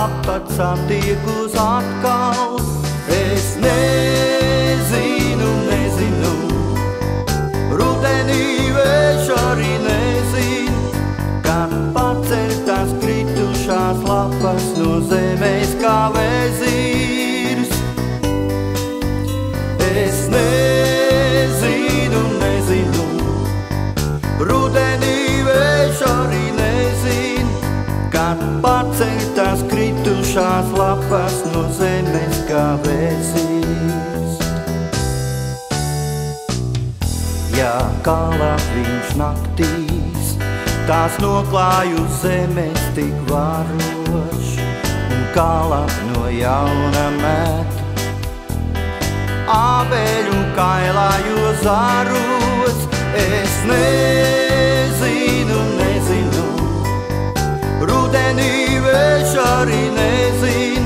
tāpat satiekus atkal. Es nezinu, rudenī vējš arī nezin, kad paceļ tās kritušās lapas no zemes kā vēzīrs. Es nezinu, rudenī vējš arī nezin, kad paceļ tās kritušās lapas no zemes kā vēzīrs. Ja kalā viņš naktīs, tās noklāj uz zemes tik varoš, un kalā no jauna met ābeļu kailājo zaros. Es nezinu, rudenī vējš arī nezin,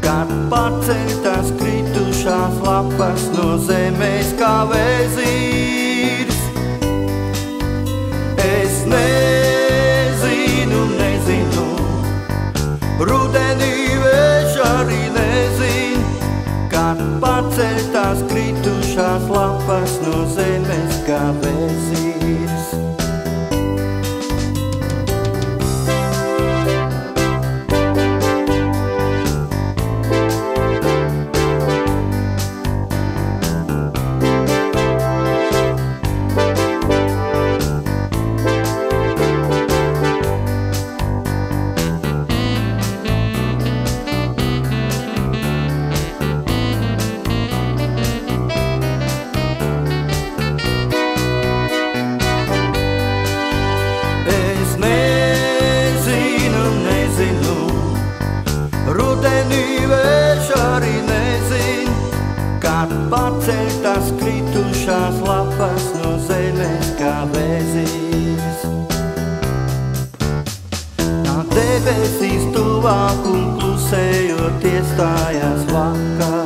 kad paceļ tās kritušās lapas no zemes kā vēzīrs. Es nezinu, rudenī vējš arī nezin, kad paceļ tās kritušās lapas no zemes kā vēzīrs. Rudenī vējš arī nezin, kad paceļ tās kritušās lapas no zemes kā vēzīrs. Nāk debesīs tuvāk un klusējot iestājās vakar.